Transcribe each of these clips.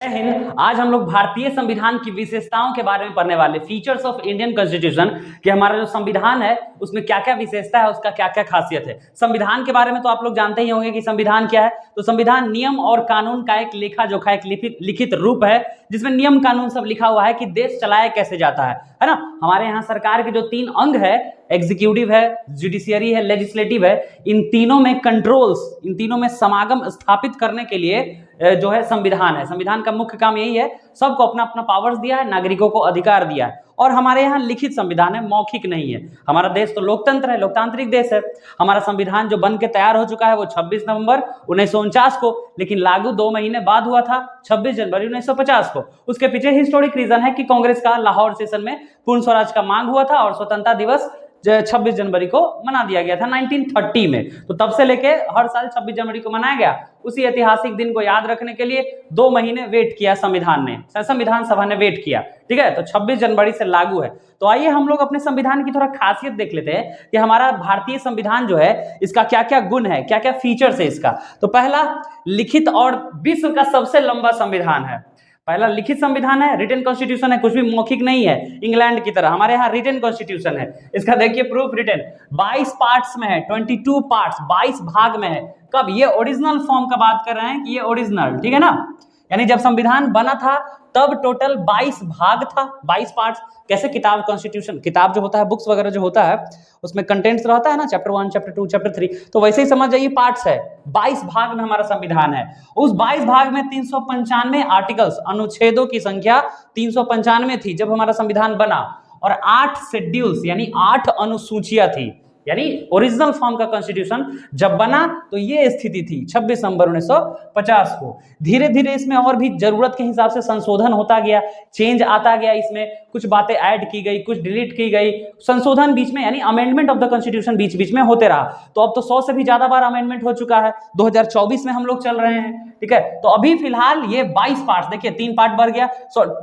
जय हिंद। आज हम लोग भारतीय संविधान की विशेषताओं के बारे में पढ़ने वाले, फीचर्स ऑफ इंडियन कॉन्स्टिट्यूशन, कि हमारा जो संविधान है उसमें क्या क्या विशेषता है, उसका क्या क्या खासियत है। संविधान के बारे में तो आप लोग जानते ही होंगे कि संविधान क्या है। तो संविधान नियम और कानून का एक लेखा जोखा, एक लिखित रूप है जिसमें नियम कानून सब लिखा हुआ है कि देश चलाया कैसे जाता है ना। हमारे यहाँ सरकार के जो 3 अंग है, एग्जीक्यूटिव है, जुडिशियरी है, लेजिस्लेटिव है, इन तीनों में कंट्रोल्स, इन तीनों में समागम स्थापित करने के लिए जो है संविधान है। संविधान का मुख्य काम यही है, सबको अपना अपना पावर्स दिया है, नागरिकों को अधिकार दिया है। और हमारे यहाँ लिखित संविधान है, मौखिक नहीं है। हमारा देश तो लोकतंत्र है, लोकतांत्रिक देश है। हमारा संविधान जो बन के तैयार हो चुका है वो 26 नवंबर 1949 को, लेकिन लागू 2 महीने बाद हुआ था, 26 जनवरी 1950 को। उसके पीछे हिस्टोरिक रीजन है कि कांग्रेस का लाहौर सेशन में पूर्ण स्वराज का मांग हुआ था और स्वतंत्रता दिवस 26 जनवरी को मना दिया गया था 1930 में। तो तब से लेके हर साल 26 जनवरी को मनाया गया। उसी ऐतिहासिक दिन को याद रखने के लिए 2 महीने वेट किया संविधान सभा ने वेट किया। ठीक है, तो 26 जनवरी से लागू है। तो आइए हम लोग अपने संविधान की थोड़ा खासियत देख लेते हैं कि हमारा भारतीय संविधान जो है इसका क्या क्या गुण है, क्या क्या फीचर्स है इसका। तो पहला, लिखित और विश्व का सबसे लंबा संविधान है। पहला लिखित संविधान है, रिटन कॉन्स्टिट्यूशन है, कुछ भी मौखिक नहीं है इंग्लैंड की तरह। हमारे यहाँ रिटन कॉन्स्टिट्यूशन है। इसका देखिए प्रूफ, रिटन 22 पार्ट्स में है, 22 पार्ट्स, 22 भाग में है। कब? ये ओरिजिनल फॉर्म का बात कर रहे हैं कि ये ओरिजिनल, ठीक है ना। यानी जब संविधान बना था तब टोटल 22 भाग था, 22 पार्ट्स। कैसे किताब, कॉन्स्टिट्यूशन किताब जो होता है, बुक्स वगैरह जो होता है उसमें कंटेंट्स रहता है ना, चैप्टर 1, चैप्टर 2, चैप्टर 3, तो वैसे ही समझ जाइए पार्ट्स है। 22 भाग में हमारा संविधान है। उस 22 भाग में 395 आर्टिकल्स, अनुच्छेदों की संख्या 395 थी जब हमारा संविधान बना, और 8 शेड्यूल्स यानी 8 अनुसूचियां थी। यानी ओरिजिनल फॉर्म का कॉन्स्टिट्यूशन जब बना तो ये स्थिति थी 26 नवंबर 1950 को। धीरे धीरे इसमें और भी जरूरत के हिसाब से संशोधन होता गया, चेंज आता गया, इसमें कुछ बातें ऐड की गई, कुछ डिलीट की गई, संशोधन बीच में यानी अमेंडमेंट ऑफ द कॉन्स्टिट्यूशन बीच बीच में होते रहा। तो अब तो 100 से भी ज्यादा बार अमेंडमेंट हो चुका है। 2024 में हम लोग चल रहे हैं। ठीक है, तो अभी फिलहाल ये 22 पार्ट्स, देखिए 3 पार्ट बढ़ गया,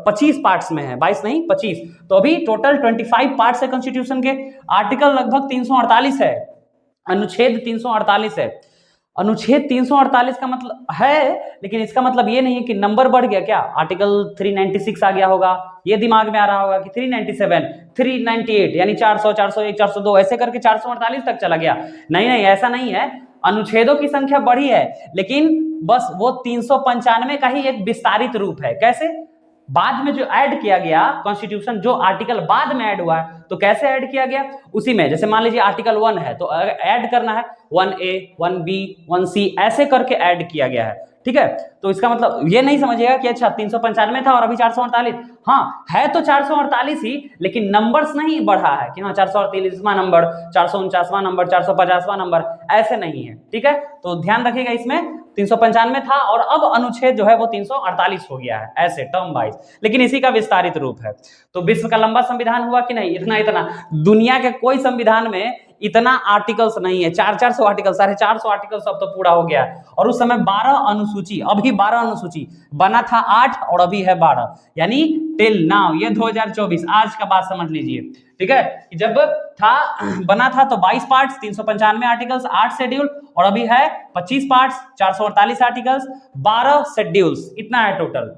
25 पार्ट्स में है, 22 नहीं 25। तो अभी टोटल 25 पार्ट्स है कॉन्स्टिट्यूशन के। आर्टिकल लगभग 348 है, अनुच्छेद 348 है। अनुच्छेद 348 का मतलब है, लेकिन इसका मतलब ये नहीं है कि नंबर बढ़ गया क्या, आर्टिकल 396 आ गया होगा, ये दिमाग में आ रहा होगा कि 397, 398 यानी 400, 401, 402 ऐसे करके 448 तक चला गया। नहीं नहीं, ऐसा नहीं है। अनुच्छेदों की संख्या बढ़ी है, लेकिन बस वो 395 का ही एक विस्तारित रूप है। कैसे? बाद में जो ऐड किया गया कॉन्स्टिट्यूशन, जो आर्टिकल बाद में ऐड हुआ है, तो कैसे ऐड किया गया उसी में, जैसे मान लीजिए आर्टिकल 1 है तो ऐड करना है 1A, 1B, 1C ऐसे करके ऐड किया गया है। ठीक है, तो इसका मतलब ये नहीं समझिएगा कि अच्छा 395 था और अभी 448। हाँ है तो 448 ही, लेकिन नंबर्स नहीं बढ़ा है कि हाँ 448वां नंबर, 449वां नंबर, 450वां नंबर, ऐसे नहीं है। ठीक है, तो ध्यान रखिएगा, इसमें 395 था और अब अनुच्छेद जो है वो 348 हो गया है, ऐसे टर्म वाइज, लेकिन इसी का विस्तारित रूप है। तो विश्व का लंबा संविधान हुआ कि नहीं? इतना दुनिया के कोई संविधान में इतना आर्टिकल्स नहीं है, 400 आर्टिकल, 450 आर्टिकल सब तो पूरा हो गया है। और उस समय 12 अनुसूची, अभी 12 अनुसूची, बना था 8 और अभी है 12, यानी टिल नाउ, ये 2024 आज का बात समझ लीजिए। ठीक है, जब था बना था तो 22 पार्ट्स, 395 आर्टिकल्स, 8 शेड्यूल, और अभी है 25 पार्ट्स, 448 आर्टिकल्स, 12 शेड्यूल्स, इतना है टोटल।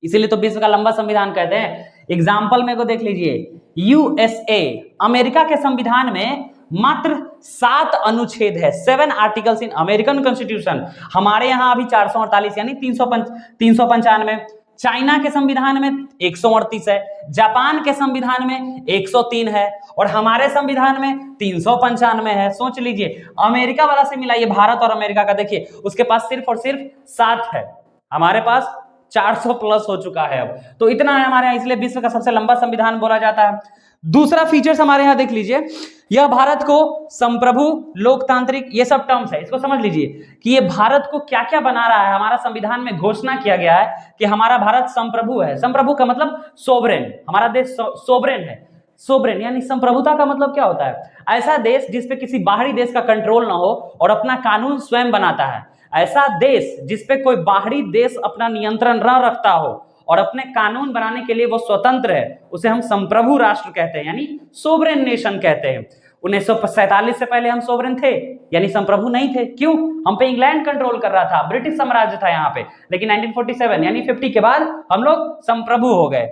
इसीलिए तो विश्व का लंबा संविधान कहते हैं। एग्जाम्पल में को देख लीजिए, यूएसए, अमेरिका के संविधान में मात्र 7 अनुच्छेद है, 7 आर्टिकल्स इन अमेरिकन कॉन्स्टिट्यूशन। हमारे यहां अभी 448 यानी 395। चाइना के संविधान में 138 है, जापान के संविधान में 103 है, और हमारे संविधान में 395 है। सोच लीजिए, अमेरिका वाला से मिलाइए भारत और अमेरिका का, देखिए उसके पास सिर्फ और सिर्फ 7 है, हमारे पास 400 प्लस हो चुका है अब। तो इतना है हमारे यहाँ, इसलिए विश्व का सबसे लंबा संविधान बोला जाता है। दूसरा फीचर्स हमारे यहाँ देख लीजिए, यह भारत को संप्रभु, लोकतांत्रिक, ये सब टर्म्स है, इसको समझ लीजिए कि ये भारत को क्या क्या बना रहा है। हमारा संविधान में घोषणा किया गया है कि हमारा भारत संप्रभु है। संप्रभु का मतलब सोवरेन, हमारा देश सोवरेन है। सोवरेन यानी संप्रभुता का मतलब क्या होता है? ऐसा देश जिसपे किसी बाहरी देश का कंट्रोल ना हो और अपना कानून स्वयं बनाता है। ऐसा देश जिसपे कोई बाहरी देश अपना नियंत्रण न रखता हो और अपने कानून बनाने के लिए वो स्वतंत्र है, उसे हम संप्रभु राष्ट्र कहते हैं, यानी सोवरेन नेशन कहते हैं। 1947 से पहले हम सोवरेन थे, यानी संप्रभु नहीं थे। क्यों? हम पे इंग्लैंड कंट्रोल कर रहा था, ब्रिटिश साम्राज्य था यहाँ पे। लेकिन 1947 यानी 50 के बाद हम लोग संप्रभु हो गए।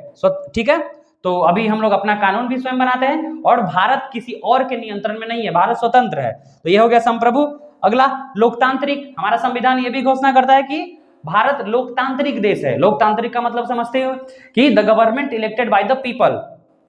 ठीक है, तो अभी हम लोग अपना कानून भी स्वयं बनाते हैं और भारत किसी और के नियंत्रण में नहीं है, भारत स्वतंत्र है। तो ये हो गया संप्रभु। अगला लोकतांत्रिक। हमारा संविधान ये भी घोषणा करता है कि भारत लोकतांत्रिक देश है। लोकतांत्रिक का मतलब समझते हो कि the government elected by the people,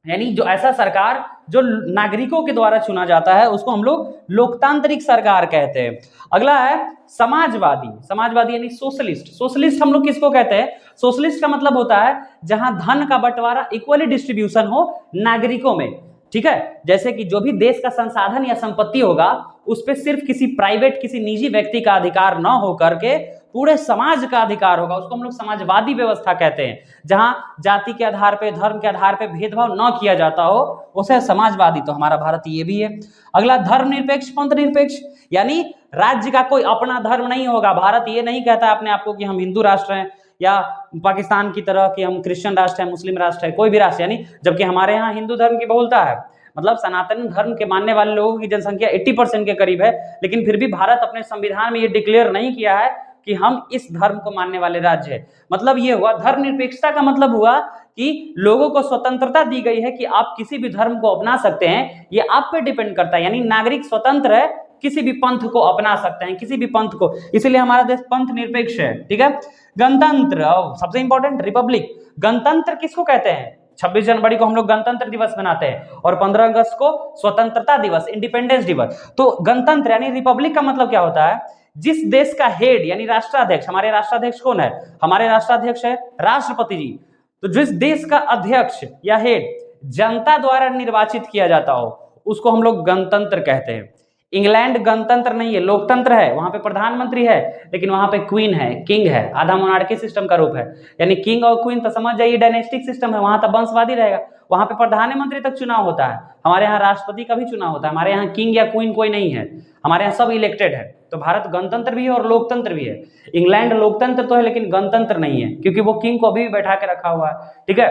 यानी जो ऐसा सरकार जो नागरिकों के द्वारा चुना जाता है उसको हम लोग लोकतांत्रिक सरकार कहते हैं। अगला है समाजवादी। समाजवादी यानी सोशलिस्ट। सोशलिस्ट हम लोग किसको कहते हैं? सोशलिस्ट का मतलब होता है जहां धन का बंटवारा इक्वली डिस्ट्रीब्यूशन हो नागरिकों में। ठीक है, जैसे कि जो भी देश का संसाधन या संपत्ति होगा उस पर सिर्फ किसी प्राइवेट, किसी निजी व्यक्ति का अधिकार न हो करके पूरे समाज का अधिकार होगा, उसको हम लोग समाजवादी व्यवस्था कहते हैं। जहां जाति के आधार पे, धर्म के आधार पे भेदभाव न किया जाता हो उसे समाजवादी। तो हमारा भारत ये भी है। अगला धर्मनिरपेक्ष, पंथ निरपेक्ष, यानी राज्य का कोई अपना धर्म नहीं होगा। भारत ये नहीं कहता अपने आप को कि हम हिंदू राष्ट्र हैं या पाकिस्तान की तरह कि हम क्रिश्चियन राष्ट्र है, मुस्लिम राष्ट्र है, कोई भी राष्ट्र, यानी जबकि हमारे यहाँ हिंदू धर्म की बहुलता है, मतलब सनातन धर्म के मानने वाले लोगों की जनसंख्या 80% के करीब है। लेकिन फिर भी भारत अपने संविधान में ये डिक्लेयर नहीं किया है कि हम इस धर्म को मानने वाले राज्य है। मतलब ये हुआ धर्मनिरपेक्षता का मतलब हुआ कि लोगों को स्वतंत्रता दी गई है कि आप किसी भी धर्म को अपना सकते हैं, ये आप पे डिपेंड करता है। यानी नागरिक स्वतंत्र है, किसी भी पंथ को अपना सकते हैं, किसी भी पंथ को, इसीलिए हमारा देश पंथ निरपेक्ष है। ठीक है, गणतंत्र, सबसे इंपॉर्टेंट रिपब्लिक। गणतंत्र किसको कहते हैं? 26 जनवरी को हम लोग गणतंत्र दिवस मनाते हैं और 15 अगस्त को स्वतंत्रता दिवस, इंडिपेंडेंस दिवस। तो गणतंत्र यानी रिपब्लिक का मतलब क्या होता है? जिस देश का हेड यानी राष्ट्राध्यक्ष, हमारे राष्ट्राध्यक्ष कौन है? हमारे राष्ट्राध्यक्ष है राष्ट्रपति जी। तो जिस देश का अध्यक्ष या हेड जनता द्वारा निर्वाचित किया जाता हो उसको हम लोग गणतंत्र कहते हैं। इंग्लैंड गणतंत्र नहीं है, लोकतंत्र है। वहां पे प्रधानमंत्री है लेकिन वहां पे क्वीन है, किंग है, आधा मोनार्की सिस्टम का रूप है। यानी किंग और क्वीन तो समझ जाइए डायनेस्टिक सिस्टम है, वहां तक वंशवादी रहेगा। वहां पे प्रधानमंत्री तक चुनाव होता है, हमारे यहाँ राष्ट्रपति का भी चुनाव होता है। हमारे यहाँ किंग या क्वीन कोई नहीं है, हमारे यहाँ सब इलेक्टेड है। तो भारत गणतंत्र भी है और लोकतंत्र भी है। इंग्लैंड लोकतंत्र तो है लेकिन गणतंत्र नहीं है क्योंकि वो किंग को अभी भी बैठा के रखा हुआ है। ठीक है,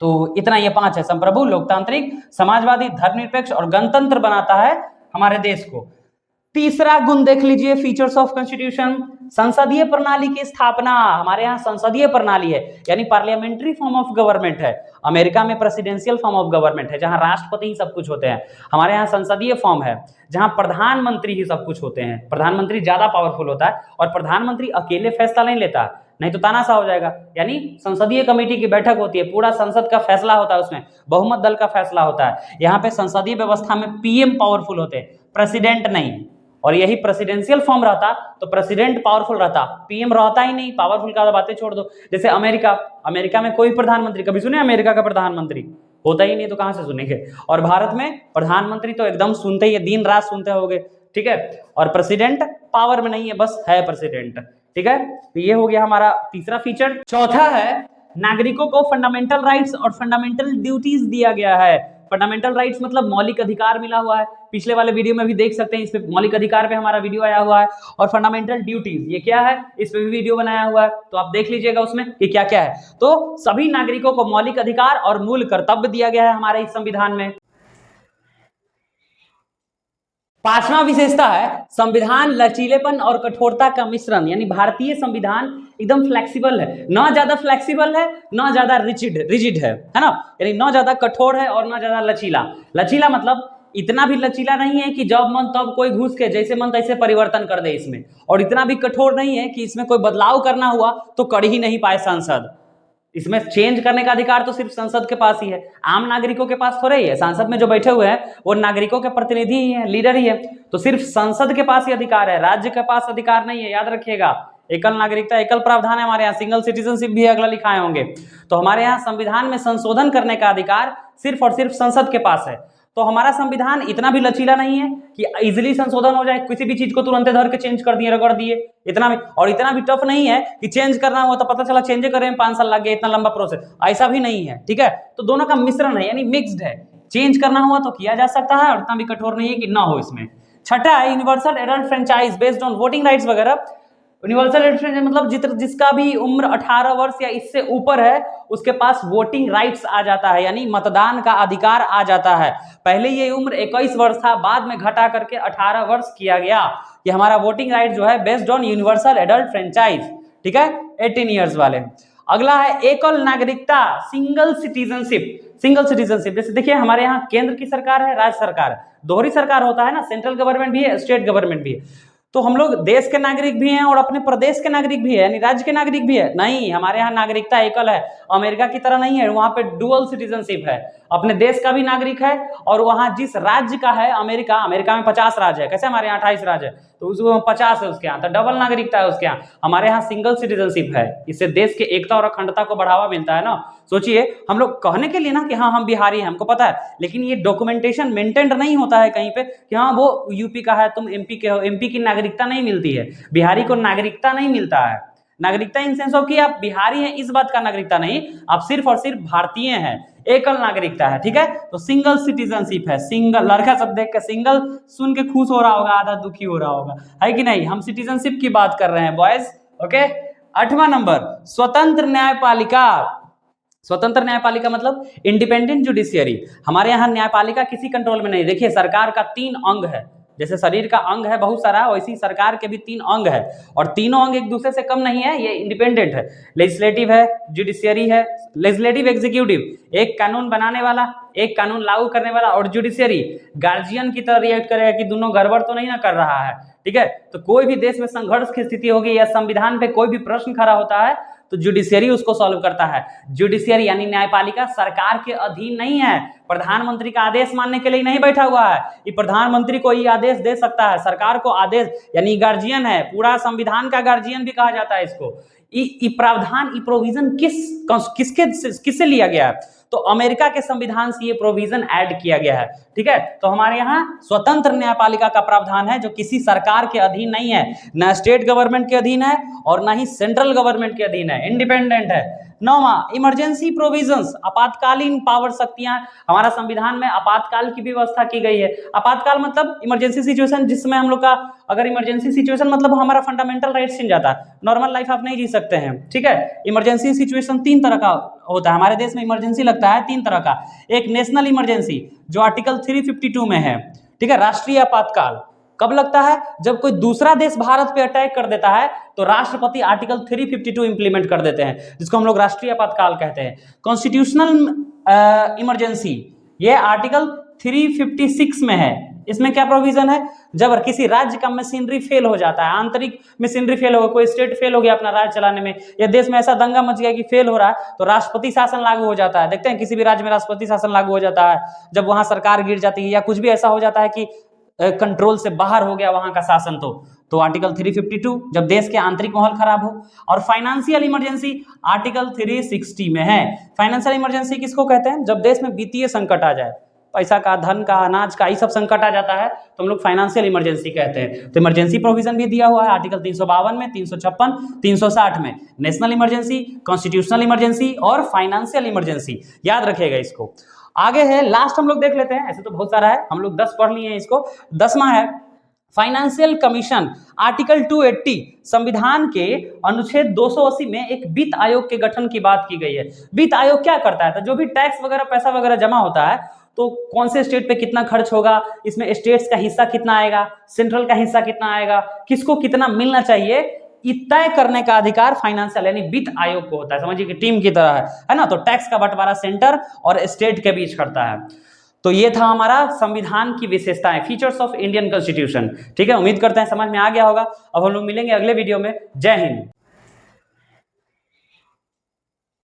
तो इतना ये 5 है, संप्रभु, लोकतांत्रिक, समाजवादी, धर्मनिरपेक्ष और गणतंत्र बनाता है हमारे देश को। तीसरा गुण देख लीजिए, फीचर्स ऑफ कॉन्स्टिट्यूशन, संसदीय प्रणाली की स्थापना। हमारे यहाँ संसदीय प्रणाली है यानी पार्लियामेंट्री फॉर्म ऑफ गवर्नमेंट है। अमेरिका में प्रेसिडेंशियल फॉर्म ऑफ गवर्नमेंट है जहां राष्ट्रपति ही सब कुछ होते हैं। हमारे यहाँ संसदीय फॉर्म है जहां प्रधानमंत्री ही सब कुछ होते हैं। प्रधानमंत्री ज्यादा पावरफुल होता है और प्रधानमंत्री अकेले फैसला नहीं लेता, नहीं तो तानाशाह हो जाएगा। यानी संसदीय कमेटी की बैठक होती है, पूरा संसद का फैसला होता है, उसमें बहुमत दल का फैसला होता है। यहाँ पे संसदीय व्यवस्था में पीएम पावरफुल होते हैं, प्रेसिडेंट नहीं। और यही प्रेसिडेंशियल फॉर्म रहता तो प्रेसिडेंट पावरफुल रहता, पीएम रहता ही नहीं। पावरफुल का बातें छोड़ दो। जैसे अमेरिका में कोई प्रधानमंत्री, कभी सुने अमेरिका का प्रधानमंत्री? होता ही नहीं, तो कहां से सुनेंगे। और भारत में प्रधानमंत्री तो एकदम सुनते ही, दिन रात सुनते होगे। ठीक है, और प्रेसिडेंट पावर में नहीं है, बस है प्रेसिडेंट। ठीक है, तो ये हो गया हमारा तीसरा फीचर। चौथा है नागरिकों को फंडामेंटल राइट्स और फंडामेंटल ड्यूटीज दिया गया है। फंडामेंटल राइट्स मतलब मौलिक अधिकार मिला हुआ है, पिछले वाले वीडियो में भी देख सकते हैं, इस पे मौलिक अधिकार पे हमारा वीडियो आया हुआ है। और फंडामेंटल ड्यूटीज ये क्या है, इस पे भी वीडियो बनाया हुआ है, तो आप देख लीजिएगा उसमें कि क्या क्या है। तो सभी नागरिकों को मौलिक अधिकार और मूल कर्तव्य दिया गया है हमारे इस संविधान में। पांचवा विशेषता है संविधान लचीलेपन और कठोरता का मिश्रण, यानी भारतीय संविधान एकदम फ्लेक्सिबल है, ना ज्यादा फ्लेक्सिबल है ना ज्यादा रिजिड है ना, यानी ना ज्यादा कठोर है और ना ज्यादा लचीला। लचीला मतलब इतना भी लचीला नहीं है कि जब मन तब कोई घुस के जैसे मन तैसे परिवर्तन कर दे इसमें, और इतना भी कठोर नहीं है कि इसमें कोई बदलाव करना हुआ तो कर ही नहीं पाए संसद। इसमें चेंज करने का अधिकार तो सिर्फ संसद के पास ही है, आम नागरिकों के पास थोड़े ही है। संसद में जो बैठे हुए हैं वो नागरिकों के प्रतिनिधि ही है, लीडर ही है, तो सिर्फ संसद के पास ही अधिकार है, राज्य के पास अधिकार नहीं है, याद रखिएगा। एकल नागरिकता, एकल प्रावधान है हमारे यहाँ, सिंगल सिटीजनशिप भी अगला लिखाए होंगे। तो हमारे यहाँ संविधान में संशोधन करने का अधिकार सिर्फ और सिर्फ संसद के पास है। तो हमारा संविधान इतना भी लचीला नहीं है कि इजीली संशोधन हो जाए, किसी भी चीज को तुरंत धर के चेंज कर दिए, रगड़ दिए, इतना भी। और इतना भी टफ नहीं है कि चेंज करना हुआ तो पता चला चेंज करें 5 साल लग गए, इतना लंबा प्रोसेस, ऐसा भी नहीं है। ठीक है, तो दोनों का मिश्रण है, यानी मिक्स्ड है। चेंज करना हुआ तो किया जा सकता है और इतना भी कठोर नहीं है कि ना हो इसमें। छठा है universal adult franchise based on voting rights वगैरह। यूनिवर्सल एडल्ट मतलब जिसका भी उम्र 18 वर्ष या इससे ऊपर है उसके पास वोटिंग राइट्स आ जाता है, यानी मतदान का अधिकार आ जाता है। पहले ये उम्र 21 वर्ष था, बाद में घटा करके 18 वर्ष किया गया कि हमारा वोटिंग राइट जो है based on universal adult franchise, ठीक है, 18 ईयर्स वाले। अगला है एकल नागरिकता, सिंगल सिटीजनशिप। सिंगल सिटीजनशिप जैसे देखिए हमारे यहाँ केंद्र की सरकार है, राज्य सरकार है, दोहरी सरकार होता है ना, सेंट्रल गवर्नमेंट भी है, स्टेट गवर्नमेंट भी है। तो हम लोग देश के नागरिक भी हैं और अपने प्रदेश के नागरिक भी है, यानी राज्य के नागरिक भी है। नहीं, हमारे यहाँ नागरिकता एकल है, अमेरिका की तरह नहीं है, वहां पे डुअल सिटीजनशिप है, अपने देश का भी नागरिक है और वहां जिस राज्य का है, अमेरिका में 50 राज्य है, कैसे हमारे यहाँ 28 राज्य है, तो उसको 50 है उसके यहाँ, तो डबल नागरिकता है उसके यहाँ। हमारे यहाँ सिंगल सिटीजनशिप है, इससे देश के एकता और अखंडता को बढ़ावा मिलता है ना। सोचिए हम लोग कहने के लिए ना कि हाँ हम बिहारी हैं, हमको पता है, लेकिन ये डॉक्यूमेंटेशन मेंटेन नहीं होता है कहीं पे कि हाँ वो यूपी का है, तुम एमपी के हो, एमपी की नागरिकता नहीं मिलती है, बिहारी को नागरिकता नहीं मिलता है। नागरिकता इन सेंस ऑफ कि आप बिहारी हैं इस बात का नागरिकता नहीं, आप सिर्फ और सिर्फ भारतीय हैं, एकल नागरिकता है, ठीक है। तो सिंगल सिटीजनशिप है, सिंगल, लड़का सब देख के सिंगल सुन के खुश हो रहा होगा, आधा दुखी हो रहा होगा, है कि नहीं। हम सिटीजनशिप की बात कर रहे हैं बॉयज, ओके। 8वां नंबर स्वतंत्र न्यायपालिका। स्वतंत्र न्यायपालिका मतलब इंडिपेंडेंट जुडिशियरी। हमारे यहाँ न्यायपालिका किसी कंट्रोल में नहीं। देखिए सरकार का 3 अंग है, जैसे शरीर का अंग है बहुत सारा, वैसी सरकार के भी 3 अंग है और तीनों अंग एक दूसरे से कम नहीं है, ये इंडिपेंडेंट है। लेजिस्लेटिव है, जुडिशियरी है, लेजिस्लेटिव एग्जीक्यूटिव, एक कानून बनाने वाला, एक कानून लागू करने वाला, और जुडिशियरी गार्जियन की तरह रिएक्ट करेगा कि दोनों गड़बड़ तो नहीं ना कर रहा है, ठीक है। तो कोई भी देश में संघर्ष की स्थिति होगी या संविधान पे कोई भी प्रश्न खड़ा होता है तो जुडिशियरी उसको सॉल्व करता है। जुडिशियरी यानी न्यायपालिका सरकार के अधीन नहीं है, प्रधानमंत्री का आदेश मानने के लिए नहीं बैठा हुआ है, ये प्रधानमंत्री को ये आदेश दे सकता है, सरकार को आदेश, यानी गार्जियन है, पूरा संविधान का गार्जियन भी कहा जाता है इसको। प्रावधान, प्रोविजन किससे लिया गया है, तो अमेरिका के संविधान से ये प्रोविजन ऐड किया गया है, ठीक है। तो हमारे यहाँ स्वतंत्र न्यायपालिका का प्रावधान है जो किसी सरकार के अधीन नहीं है, ना स्टेट गवर्नमेंट के अधीन है और ना ही सेंट्रल गवर्नमेंट के अधीन है, इंडिपेंडेंट है। 9वां इमरजेंसी प्रोविजंस, आपातकालीन पावर शक्तियां। हमारा संविधान में आपातकाल की व्यवस्था की गई है। आपातकाल मतलब इमरजेंसी सिचुएशन, जिसमें हम लोग का अगर इमरजेंसी सिचुएशन मतलब हमारा फंडामेंटल राइट छीन जाता है, नॉर्मल लाइफ आप नहीं जी सकते हैं, ठीक है। इमरजेंसी सिचुएशन 3 तरह का होता है हमारे देश में, इमरजेंसी लगता है 3 तरह का। एक नेशनल इमरजेंसी जो आर्टिकल 352 में है, ठीक है, राष्ट्रीय आपातकाल। कब लगता है, जब कोई दूसरा देश भारत पे अटैक कर देता है तो राष्ट्रपति आर्टिकल 352 इंप्लीमेंट कर देते हैं, जिसको हम लोग राष्ट्रीय आपातकाल कहते हैं। कॉन्स्टिट्यूशनल इमरजेंसी, ये आर्टिकल 356 में है। इसमें क्या प्रोविजन है, जब किसी राज्य का मशीनरी फेल हो जाता है, आंतरिक मशीनरी फेल हो गया, कोई स्टेट फेल हो गया अपना राज्य चलाने में, या देश में ऐसा दंगा मच गया कि फेल हो रहा है, तो राष्ट्रपति शासन लागू हो जाता है। देखते हैं किसी भी राज्य में राष्ट्रपति शासन लागू हो जाता है जब वहां सरकार गिर जाती है या कुछ भी ऐसा हो जाता है कि कंट्रोल से बाहर हो गया वहां का शासन, तो आर्टिकल 352 जब देश के आंतरिक माहौल खराब हो। और फाइनेंशियल इमरजेंसी आर्टिकल 360 में है। फाइनेंशियल इमरजेंसी किसको कहते हैं, जब देश में वित्तीय संकट आ जाए, पैसा का, धन का, अनाज का, ये सब संकट आ जाता है तो हम लोग फाइनेंशियल इमरजेंसी कहते हैं। तो इमरजेंसी प्रोविजन भी दिया हुआ है आर्टिकल 352 में, 356, 360 में। नेशनल इमरजेंसी, कॉन्स्टिट्यूशनल इमरजेंसी और फाइनेंशियल इमरजेंसी, याद रखिएगा इसको। आगे है लास्ट हम लोग देख लेते हैं, ऐसे तो बहुत सारा है, हम लोग 10 पढ़ लिए हैं इसको। 10वां है फाइनेंशियल कमीशन, आर्टिकल 280, संविधान के अनुच्छेद 280 में एक वित्त आयोग के गठन की बात की गई है। वित्त आयोग क्या करता है, तो जो भी टैक्स वगैरह, पैसा वगैरह जमा होता है तो कौन से स्टेट पे कितना खर्च होगा, इसमें स्टेट्स का हिस्सा कितना आएगा, सेंट्रल का हिस्सा कितना आएगा, किसको कितना मिलना चाहिए, तय करने का अधिकार फाइनेंशियल यानी वित्त आयोग को होता है। समझिए कि टीम की तरह है ना। तो टैक्स का बंटवारा सेंटर और स्टेट के बीच करता है। तो ये था हमारा संविधान की विशेषताएं, फीचर्स ऑफ इंडियन कॉन्स्टिट्यूशन, ठीक है। उम्मीद करते हैं समझ में आ गया होगा। अब हम लोग मिलेंगे अगले वीडियो में। जय हिंद।